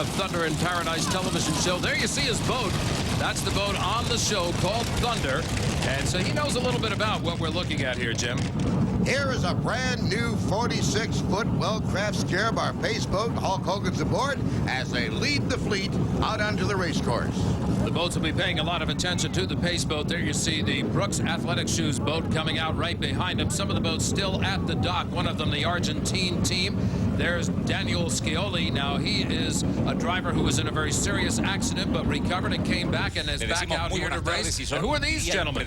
of Thunder in Paradise television show. There you see his boat. That's the boat on the show called Thunder. And so he knows a little bit about what we're looking at here, Jim. Here is a brand new 46-foot well-crafted Scarab, our pace boat. Hulk Hogan's aboard as they lead the fleet out onto the race course. The boats will be paying a lot of attention to the pace boat. There you see the Brooks Athletic Shoes boat coming out right behind him. Some of the boats still at the dock. One of them, the Argentine team. There's Daniel Scioli. Now, he is a driver who was in a very serious accident, but recovered and came back and is back out here to race. And who are these gentlemen?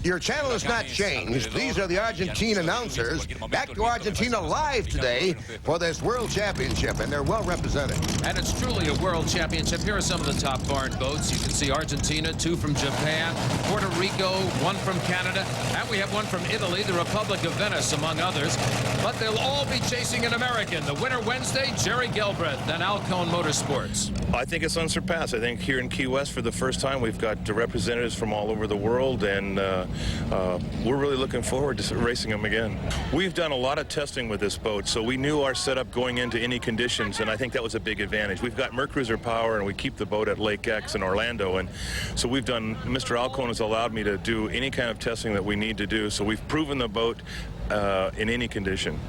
Your channel has not changed. These are the Argentine announcers. Back to Argentina live today for this World Championship, and they're well represented. And it's truly a World Championship. Here are some of the top foreign boats. You can see Argentina, 2 from Japan, Puerto Rico, 1 from Canada, and we have 1 from Italy, the Republic of Venice, among others. But they'll all be chasing an American. The winner Wednesday, Jerry Gelbreth, and Alcone Motorsports. I think it's unsurpassed. I think here in Key West for the first time we've got representatives from all over the world, and we're really looking forward to racing them again. We've done a lot of testing with this boat, so we knew our setup going into any conditions, and I think that was a big advantage. We've got Mercruiser power, and we keep the boat at Lake X in Orlando, and so we've done, Mr. Alcone has allowed me to do any kind of testing that we need to do, so we've proven the boat in any condition.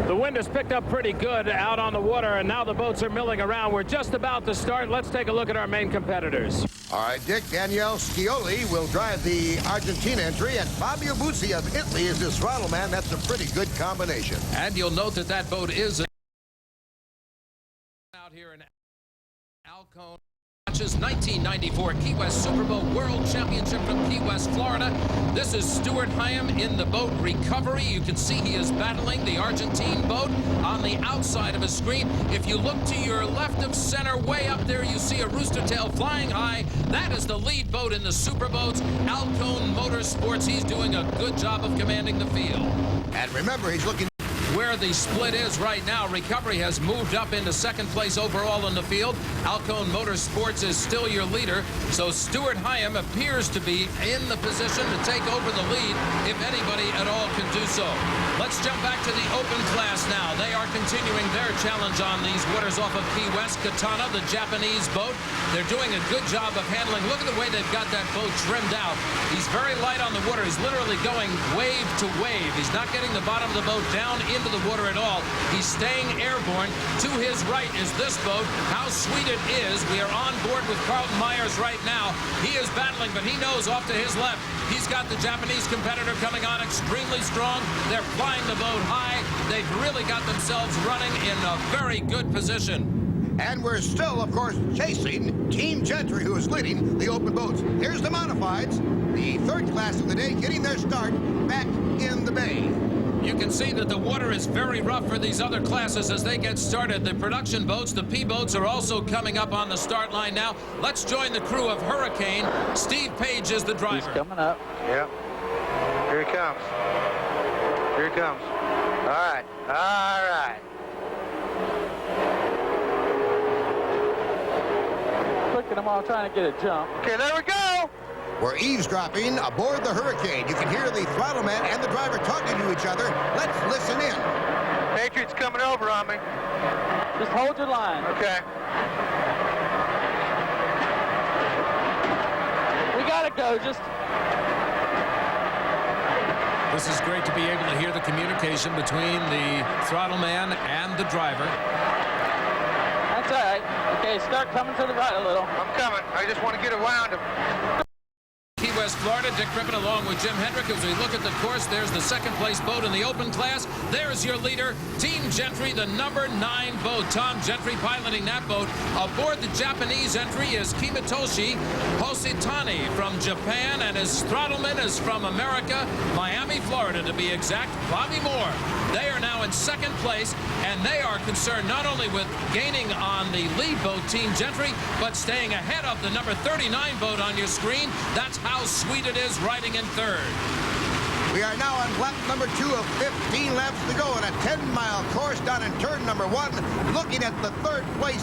The wind has picked up pretty good out on the water, and now the boats are milling around. We're just about to start. Let's take a look at our main competitors. All right, Dick, Daniel Scioli will drive the Argentina entry, and Fabio Buzzi of Italy is his throttle man. That's a pretty good combination. And you'll note that that boat is out here in Alcone. 1994 Key West Super Bowl World Championship from Key West, Florida. This is Stuart Hyam in the boat Recovery. You can see he is battling the Argentine boat on the outside of his screen. If you look to your left of center, way up there, you see a rooster tail flying high. That is the lead boat in the Super Boats, Alcone Motorsports. He's doing a good job of commanding the field. And remember, he's looking where the split is right now. Recovery has moved up into second place overall in the field. Alcone Motorsports is still your leader, so Stuart Hyam appears to be in the position to take over the lead if anybody at all can do so. Let's jump back to the open class now. They are continuing their challenge on these waters off of Key West. Katana, the Japanese boat, they're doing a good job of handling. Look at the way they've got that boat trimmed out. He's very light on the water. He's literally going wave to wave. He's not getting the bottom of the boat down into the water at all. He's staying airborne. To his right is this boat. How sweet it is. We are on board with Carlton Myers right now. He is battling, but he knows off to his left. He's got the Japanese competitor coming on extremely strong. They're flying the boat high. They've really got themselves running in a very good position. And we're still, of course, chasing Team Gentry, who is leading the open boats. Here's the modifieds, the third class of the day, getting their start back in the bay. You can see that the water is very rough for these other classes as they get started. The production boats, the P-boats, are also coming up on the start line now. Let's join the crew of Hurricane. Steve Page is the driver. He's coming up. Yep. Here he comes. Here he comes. All right. All right. Look at them all trying to get a jump. Okay, there we go. We're eavesdropping aboard the Hurricane. You can hear the throttle man and the driver talking to each other. Let's listen in. Patriot's coming over on me. Just hold your line. Okay. We gotta go. Just. This is great to be able to hear the communication between the throttle man and the driver. That's all right. Okay, start coming to the right a little. I'm coming. I just want to get around him. Key West, Florida, Dick Crippen along with Jim Hendrick. As we look at the course, there's the second place boat in the open class. There's your leader, Team Gentry, the number 9 boat. Tom Gentry piloting that boat. Aboard the Japanese entry is Kimitoshi Hositani from Japan, and his throttleman is from America, Miami, Florida, to be exact, Bobby Moore. They are now in second place, and they are concerned not only with gaining on the lead boat, Team Gentry, but staying ahead of the number 39 boat on your screen. That's how sweet it is riding in third. We are now on lap number 2 of 15 laps to go in a 10-mile course down in turn number 1. Looking at the third place,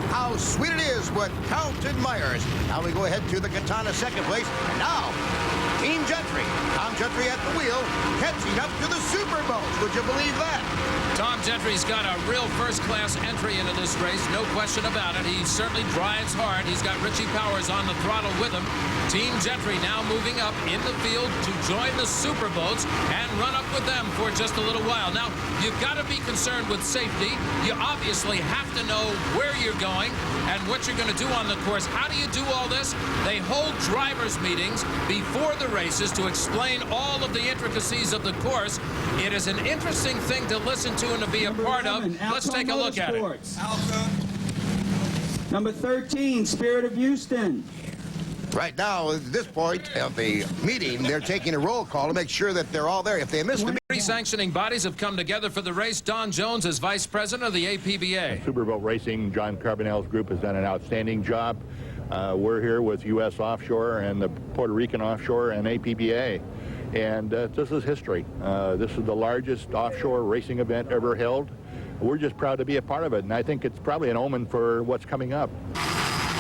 how sweet it is with Carlton Myers. Now we go ahead to the Katana second place. Now Team Gentry. Tom Gentry at the wheel, catching up to the Superboats. Would you believe that? Tom Gentry's got a real first-class entry into this race, no question about it. He certainly drives hard. He's got Richie Powers on the throttle with him. Team Gentry now moving up in the field to join the Superboats and run up with them for just a little while. Now, you've got to be concerned with safety. You obviously have to know where you're going and what you're going to do on the course. How do you do all this? They hold drivers' meetings before the races to explain all of the intricacies of the course. It is an interesting thing to listen to and to be a part of. Let's take a look at it. Number 13, Spirit of Houston. Right now, at this point of the meeting, they're taking a roll call to make sure that they're all there. If they miss the meeting... Three sanctioning bodies have come together for the race. Don Jones is vice president of the APBA. Superboat Racing, John Carbonell's group, has done an outstanding job. We're here with U.S. Offshore and the Puerto Rican Offshore and APBA. And this is history. This is the largest offshore racing event ever held. We're just proud to be a part of it, and I think it's probably an omen for what's coming up.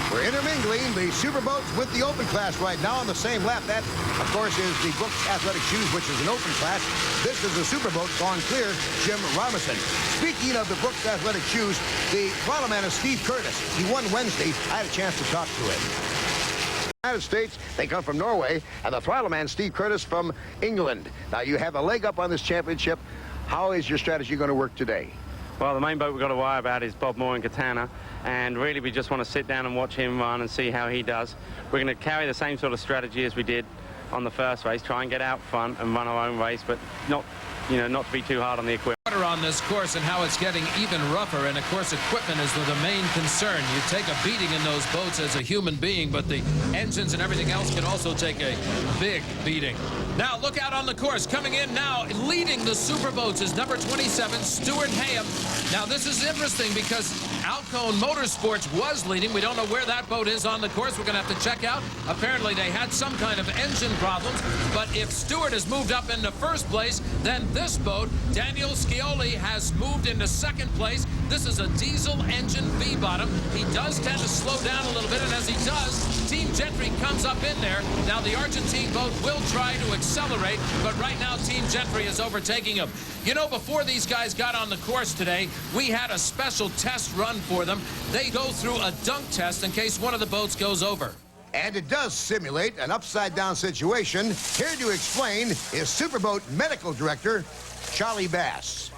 We're intermingling the Superboats with the open class right now on the same lap. That, of course, is the Brooks Athletic Shoes, which is an open class. This is the Superboat gone clear, Jim Robinson. Speaking of the Brooks Athletic Shoes, the throttle man is Steve Curtis. He won Wednesday. I had a chance to talk to him. United States, they come from Norway, and the throttle man, Steve Curtis, from England. Now, you have a leg up on this championship. How is your strategy going to work today? Well, the main boat we've got to worry about is Bob Moore and Katana, and really we just want to sit down and watch him run and see how he does. We're going to carry the same sort of strategy as we did on the first race, try and get out front and run our own race, but not to be too hard on the equipment. On this course and how it's getting even rougher, and of course equipment is the main concern. You take a beating in those boats as a human being, but the engines and everything else can also take a big beating. Now look out on the course. Coming in now, leading the Superboats is number 27, Stuart Hayham. Now this is interesting because Alcone Motorsports was leading. We don't know where that boat is on the course. We're going to have to check out. Apparently they had some kind of engine problems, but if Stuart has moved up into first place, then this boat, Daniel Scioli, has moved into second place. This is a diesel engine V-bottom. He does tend to slow down a little bit, and as he does, Team Gentry comes up in there. Now the Argentine boat will try to accelerate, but right now Team Gentry is overtaking him. You know, before these guys got on the course today, we had a special test run for them. They go through a dunk test in case one of the boats goes over. And it does simulate an upside-down situation. Here to explain is Superboat Medical Director Charlie Bass.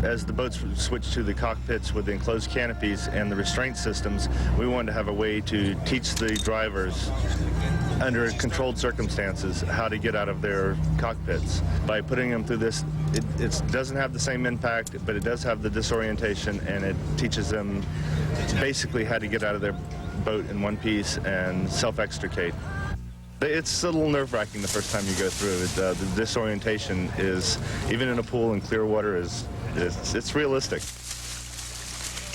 As the boats switch to the cockpits with the enclosed canopies and the restraint systems, we wanted to have a way to teach the drivers under controlled circumstances how to get out of their cockpits. By putting them through this, it doesn't have the same impact, but it does have the disorientation, and it teaches them basically how to get out of their boat in one piece and self-extricate. It's a little nerve-wracking the first time you go through it. The disorientation is, even in a pool in clear water, it's realistic.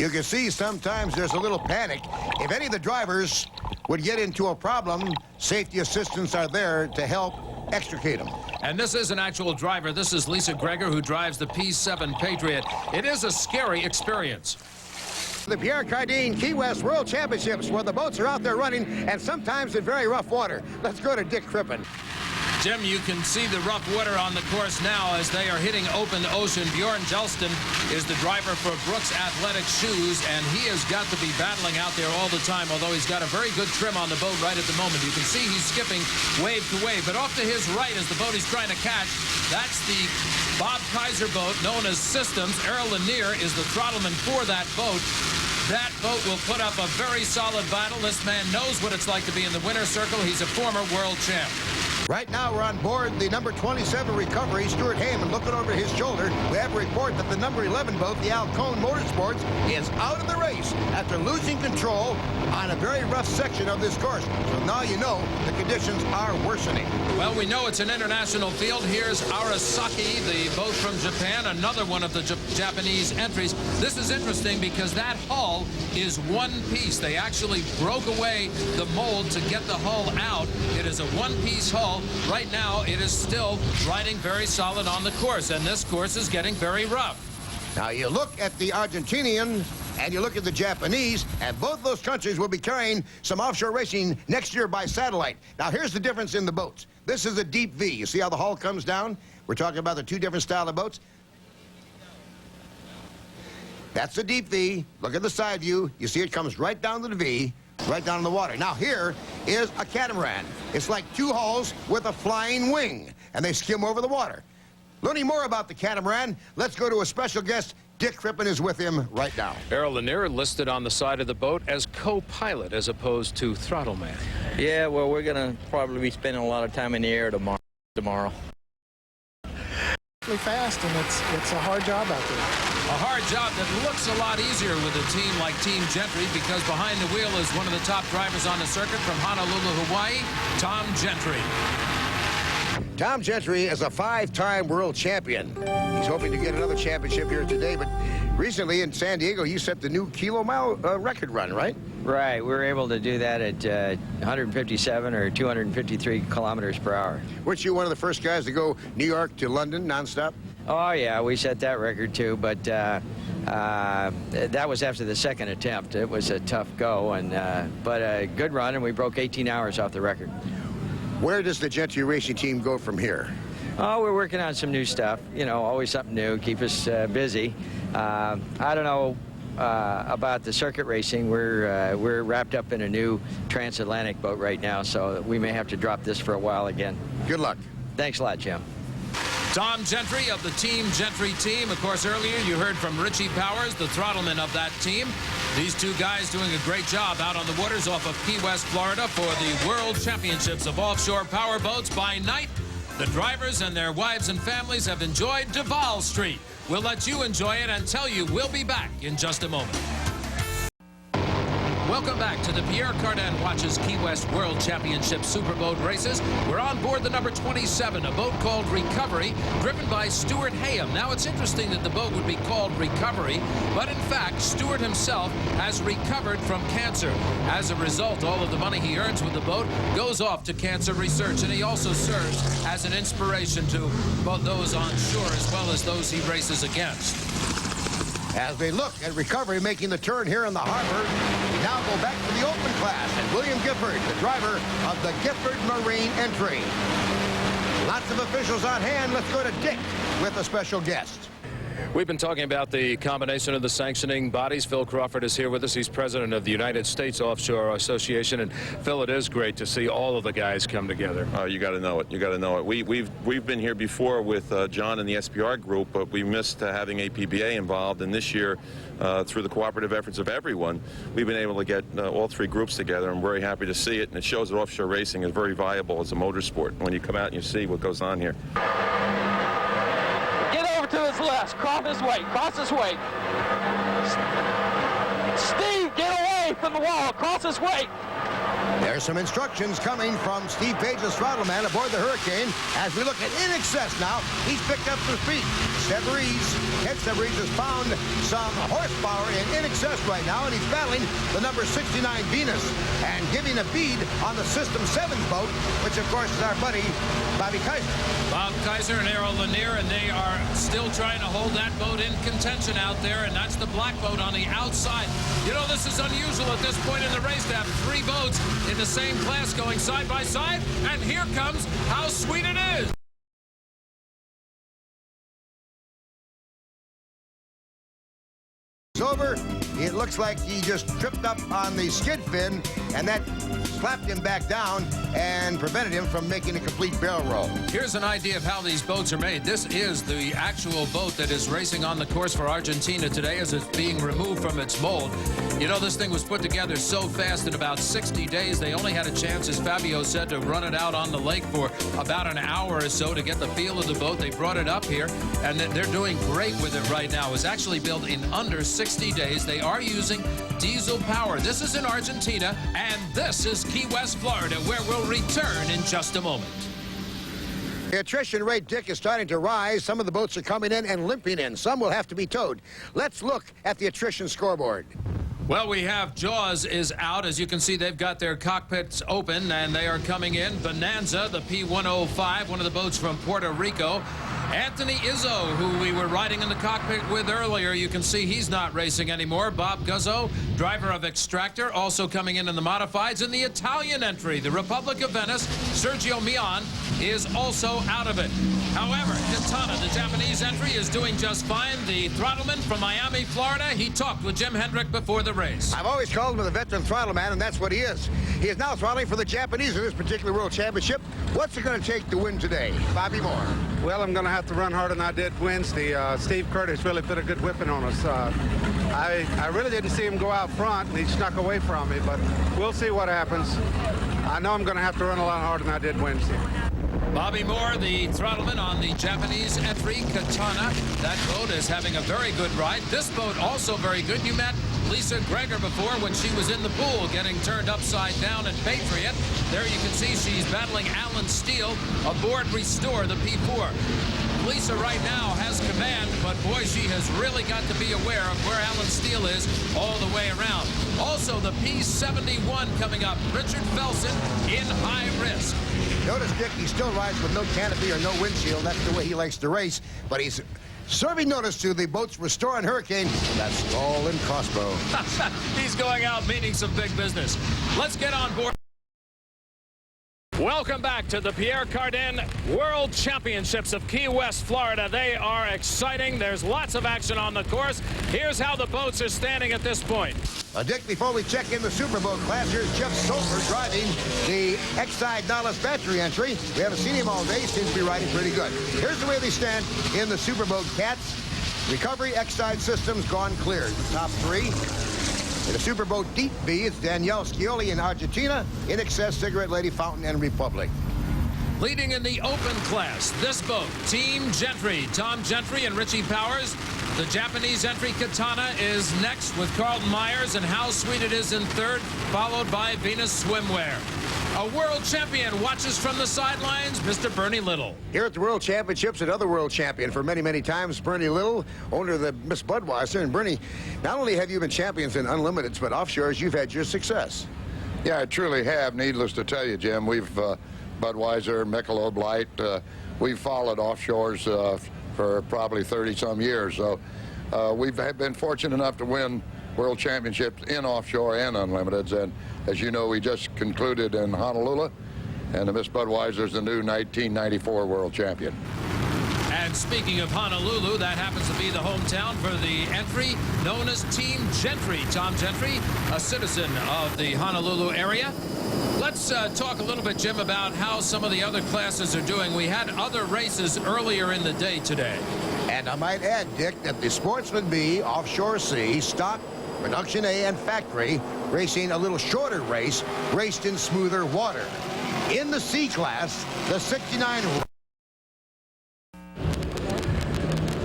You can see sometimes there's a little panic. If any of the drivers would get into a problem, safety assistants are there to help extricate them. And this is an actual driver. This is Lisa Greger, who drives the P7 Patriot. It is a scary experience. The Pierre Cardin Key West World Championships, where the boats are out there running, and sometimes in very rough water. Let's go to Dick Crippen. Jim, you can see the rough water on the course now as they are hitting open ocean. Bjorn Jelston is the driver for Brooks Athletic Shoes, and he has got to be battling out there all the time, although he's got a very good trim on the boat right at the moment. You can see he's skipping wave to wave, but off to his right is the boat he's trying to catch. That's the Bob Kaiser boat known as Systems. Errol Lanier is the throttleman for that boat. That boat will put up a very solid battle. This man knows what it's like to be in the winner's circle. He's a former world champ. Right now, we're on board the number 27 Recovery, Stuart Hayham, looking over his shoulder. We have a report that the number 11 boat, the Alcone Motorsports, is out of the race after losing control on a very rough section of this course. So now you know the conditions are worsening. Well, we know it's an international field. Here's Arasaki, the boat from Japan, another one of the Japanese entries. This is interesting because that hull is one piece. They actually broke away the mold to get the hull out. It is a one-piece hull. Right now, it is still riding very solid on the course, and this course is getting very rough. Now, you look at the Argentinian And you look at the Japanese, and both those countries will be carrying some offshore racing next year by satellite. Now, here's the difference in the boats. This is a deep V. You see how the hull comes down? We're talking about the two different style of boats. That's the deep V. Look at the side view. You see it comes right down to the V, right down in the water. Now, here is a catamaran. It's like two hulls with a flying wing, and they skim over the water. Learning more about the catamaran, let's go to a special guest. Dick Crippen is with him right now. Errol Lanier listed on the side of the boat as co-pilot as opposed to throttle man. Yeah, well, we're going to probably be spending a lot of time in the air tomorrow. Fast, and it's a hard job out there. A hard job that looks a lot easier with a team like Team Gentry, because behind the wheel is one of the top drivers on the circuit from Honolulu, Hawaii, Tom Gentry. Tom Gentry is a 5-time world champion. He's hoping to get another championship here today, but recently in San Diego, you set the new kilo-mile record run, right? Right. We were able to do that at 157 or 253 kilometers per hour. Weren't you one of the first guys to go New York to London nonstop? Oh, yeah, we set that record, too, but that was after the second attempt. It was a tough go, but a good run, and we broke 18 hours off the record. Where does the Gentry racing team go from here? Oh, we're working on some new stuff. You know, always something new, keep us busy. I don't know about the circuit racing. We're wrapped up in a new transatlantic boat right now, so we may have to drop this for a while again. Good luck. Thanks a lot, Jim. Tom Gentry of the Team Gentry team. Of course, earlier you heard from Richie Powers, the throttleman of that team. These two guys doing a great job out on the waters off of Key West, Florida for the World Championships of Offshore Powerboats by night. The drivers and their wives and families have enjoyed Duval Street. We'll let you enjoy it and tell you we'll be back in just a moment. Welcome back to the Pierre Cardin Watches Key West World Championship Superboat races. We're on board the number 27, a boat called Recovery, driven by Stuart Hayham. Now, it's interesting that the boat would be called Recovery, but in fact, Stuart himself has recovered from cancer. As a result, all of the money he earns with the boat goes off to cancer research, and he also serves as an inspiration to both those on shore as well as those he races against. As they look at Recovery making the turn here in the harbor, we now go back to the open class, and William Gifford, the driver of the Gifford Marine entry. Lots of officials on hand. Let's go to Dick with a special guest. We've been talking about the combination of the sanctioning bodies. Phil Crawford is here with us. He's president of the United States Offshore Association. And Phil, it is great to see all of the guys come together. You got to know it. You got to know it. We've been here before with John and the SPR group, but we missed having APBA involved. And this year, through the cooperative efforts of everyone, we've been able to get all three groups together. I'm very happy to see it, and it shows that offshore racing is very viable as a motorsport when you come out and you see what goes on here. To his left, cross his way, Steve, get away from the wall, cross his way. There's some instructions coming from Steve Page's throttleman aboard the Hurricane. As we look at In Excess now, he's picked up some speed. Ted Severies has found some horsepower in Excess right now, and he's battling the number 69 Venus and giving a bead on the System 7's boat, which of course is our buddy Bobby Kaiser. Bob Kaiser and Errol Lanier, and they are still trying to hold that boat in contention out there, and that's the black boat on the outside. You know, this is unusual at this point in the race to have three boats in the same class going side by side, and here comes How Sweet It Is. It's over. It looks like he just tripped up on the skid fin, and that slapped him back down and prevented him from making a complete barrel roll. Here's an idea of how these boats are made. This is the actual boat that is racing on the course for Argentina today as it's being removed from its mold. You know, this thing was put together so fast in about 60 days. They only had a chance, as Fabio said, to run it out on the lake for about an hour or so to get the feel of the boat. They brought it up here, and they're doing great with it right now. It was actually built in under 60 days. They are using diesel power. This is in Argentina, and this is Key West, Florida, where we'll return in just a moment. The attrition rate, Dick, is starting to rise. Some of the boats are coming in and limping in. Some will have to be towed. Let's look at the attrition scoreboard. Well, we have Jaws is out. As you can see, they've got their cockpits open, and they are coming in. Bonanza, the P-105, one of the boats from Puerto Rico. Anthony Izzo, who we were riding in the cockpit with earlier, you can see he's not racing anymore. Bob Guzzo, driver of Extractor, also coming in the modifieds. In the Italian entry, the Republic of Venice, Sergio Mion is also out of it. However, Katana, the Japanese entry, is doing just fine. The throttleman from Miami, Florida, he talked with Jim Hendrick before the race. I've always called him the veteran throttle man, and that's what he is. He is now throttling for the Japanese in this particular World Championship. What's it going to take to win today? Bobby Moore. Well, I'm going to have to run harder than I did Wednesday. Steve Curtis really put a good whipping on us. I really didn't see him go out front, and he snuck away from me, but we'll see what happens. I know I'm going to have to run a lot harder than I did Wednesday. Bobby Moore, the throttleman on the Japanese entry, Katana. That boat is having a very good ride. This boat also very good. You met Lisa Greger before when she was in the pool getting turned upside down at Patriot. There you can see she's battling Alan Steele aboard Restore, the P4. Lisa right now has command, but boy, she has really got to be aware of where Alan Steele is all the way around. Also, the P71 coming up. Richard Felsen in high risk. Notice, Dick, he still rides with no canopy or no windshield. That's the way he likes to race. But he's serving notice to the boats Restore and Hurricane. That's Skull and Crossbow. He's going out meaning some big business. Let's get on board. Welcome back to the Pierre Cardin World Championships of Key West, Florida. They are exciting. There's lots of action on the course. Here's how the boats are standing at this point. Dick, before we check in the Superboat class, here's Jeff Stolper driving the Exide Nautilus battery entry. We haven't seen him all day. Seems to be riding pretty good. Here's the way they stand in the Superboat Cats. Recovery Exide systems gone clear. The top three. In the Superboat Deep B, it's Danielle Scioli in Argentina, In Excess, Cigarette Lady, Fountain, and Republic. Leading in the open class, this boat, Team Gentry. Tom Gentry and Richie Powers. The Japanese entry, Katana, is next with Carlton Myers, and How Sweet It Is in third, followed by Venus Swimwear. A world champion watches from the sidelines, Mr. Bernie Little. Here at the World Championships, another world champion for many, many times, Bernie Little, owner of the Miss Budweiser. And Bernie, not only have you been champions in Unlimiteds, but offshores, you've had your success. Yeah, I truly have. Needless to tell you, Jim, we've Budweiser, Michelob Light, we've followed offshores for probably 30-some years. So we've been fortunate enough to win World Championships in offshore and Unlimiteds. And as you know, we just concluded in Honolulu, and the Miss Budweiser is the new 1994 world champion. And speaking of Honolulu, that happens to be the hometown for the entry known as Team Gentry. Tom Gentry, a citizen of the Honolulu area. Let's talk a little bit, Jim, about how some of the other classes are doing. We had other races earlier in the day today. And I might add, Dick, that the Sportsman B, Offshore C, Stock, Production A, and Factory, racing a little shorter race, raced in smoother water. In the C class, the 69...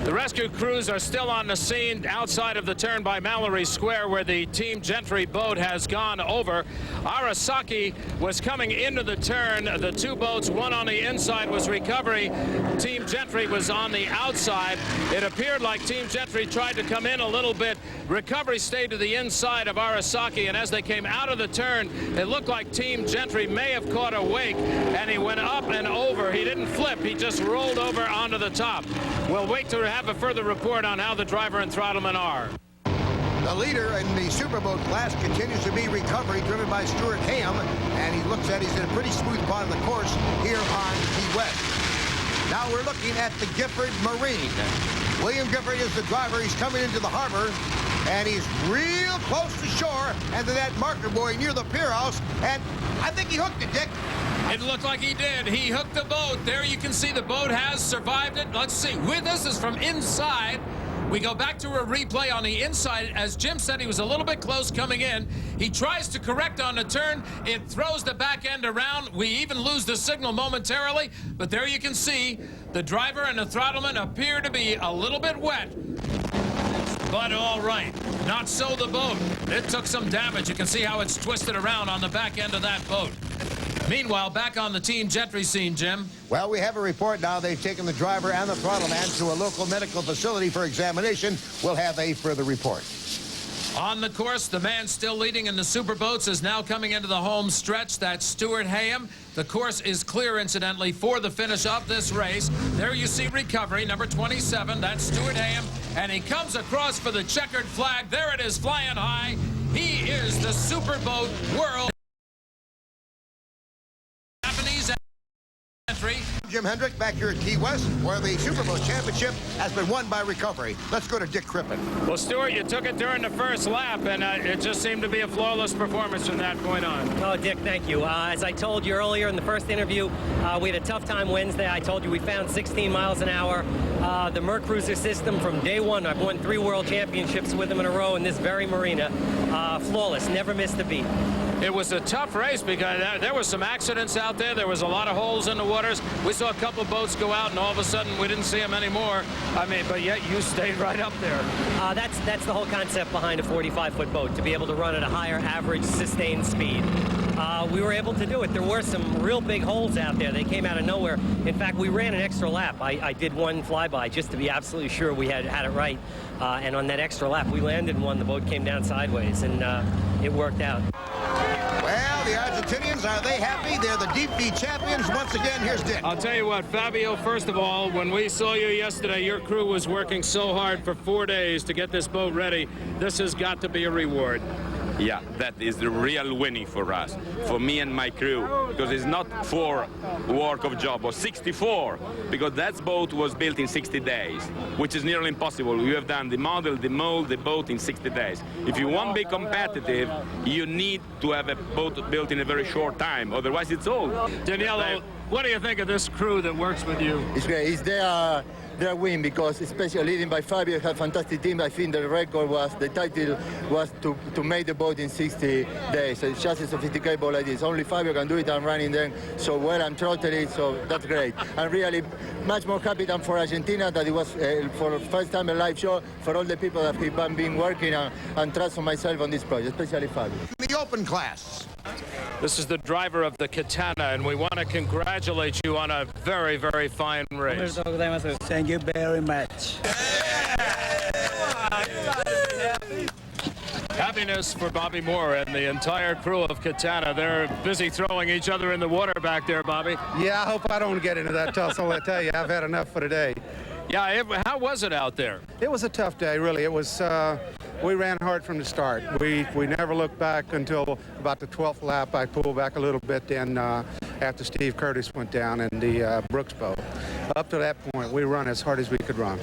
The rescue crews are still on the scene outside of the turn by Mallory Square, where the Team Gentry boat has gone over. Arasaki was coming into the turn. The two boats, one on the inside was Recovery. Team Gentry was on the outside. It appeared like Team Gentry tried to come in a little bit. Recovery stayed to the inside of Arasaki, and as they came out of the turn, it looked like Team Gentry may have caught a wake, and he went up and over. He didn't flip. He just rolled over onto the top. We'll wait to have a further report on how the driver and throttleman are. The leader in the Superboat class continues to be Recovery, driven by Stuart Ham, and he looks at he's in a pretty smooth part of the course here on Key West. Now we're looking at the Gifford Marine. William Gifford is the driver. He's coming into the harbor, and he's real close to shore and to that marker buoy near the pier house, and I think he hooked it, Dick. It looked like he did. He hooked the boat. There you can see the boat has survived it. Let's see. This is from inside. We go back to a replay on the inside. As Jim said, he was a little bit close coming in. He tries to correct on the turn. It throws the back end around. We even lose the signal momentarily. But there you can see the driver and the throttleman appear to be a little bit wet. But all right. Not so the boat. It took some damage. You can see how it's twisted around on the back end of that boat. Meanwhile, back on the Team Gentry scene, Jim. Well, we have a report now. They've taken the driver and the throttleman to a local medical facility for examination. We'll have a further report. On the course, the man still leading in the Superboats is now coming into the home stretch. That's Stuart Hayem. The course is clear, incidentally, for the finish of this race. There you see Recovery, number 27. That's Stuart Hayem. And he comes across for the checkered flag. There it is, flying high. He is the Superboat World Japanese entry. Jim Hendrick back here at Key West, where the Superboat Championship has been won by Recovery. Let's go to Dick Crippen. Well, Stuart, you took it during the first lap, and it just seemed to be a flawless performance from that point on. Oh, Dick, thank you. As I told you earlier in the first interview, we had a tough time Wednesday. I told you we found 16 miles an hour. The Merc Cruiser system from day one, I've won 3 world championships with them in a row in this very marina. Flawless, never missed a beat. It was a tough race because there was some accidents out there. There was a lot of holes in the waters. We saw a couple of boats go out, and all of a sudden we didn't see them anymore. I mean, but yet you stayed right up there. That's the whole concept behind a 45-foot boat, to be able to run at a higher average sustained speed. We were able to do it. There were some real big holes out there. They came out of nowhere. In fact, we ran an extra lap. I did one flyby just to be absolutely sure we had it right. And on that extra lap, we landed one. The boat came down sideways, and it worked out. Well, the Argentinians, are they happy? They're the deep V champions. Once again, here's Dick. I'll tell you what, Fabio, first of all, when we saw you yesterday, your crew was working so hard for 4 days to get this boat ready. This has got to be a reward. Yeah, that is the real winning for us, for me and my crew, because it's not 4 work of job, or 64, because that boat was built in 60 days, which is nearly impossible. We have done the model, the mold, the boat in 60 days. If you want to be competitive, you need to have a boat built in a very short time, otherwise it's old. Daniela, what do you think of this crew that works with you? It's great. It's their win, because especially leading by Fabio, had a fantastic team. I think the record was, the title was to make the boat in 60 days. It's just a sophisticated boat like this. Only Fabio can do it. I'm running them so well and throttle it, so that's great. I'm really much more happy than for Argentina, that it was for the first time a live show, for all the people that have been working and trust on myself on this project, especially Fabio. The open class. This is the driver of the Katana, and we want to congratulate you on a very, very fine race. Thank you very much. Happiness for Bobby Moore and the entire crew of Katana. They're busy throwing each other in the water back there, Bobby. Yeah, I hope I don't get into that tussle. I tell you, I've had enough for today. Yeah, how was it out there? It was a tough day, really. It was. We ran hard from the start. We never looked back until about the 12th lap. I pulled back a little bit then after Steve Curtis went down in the Brooks boat. Up to that point, we run as hard as we could run.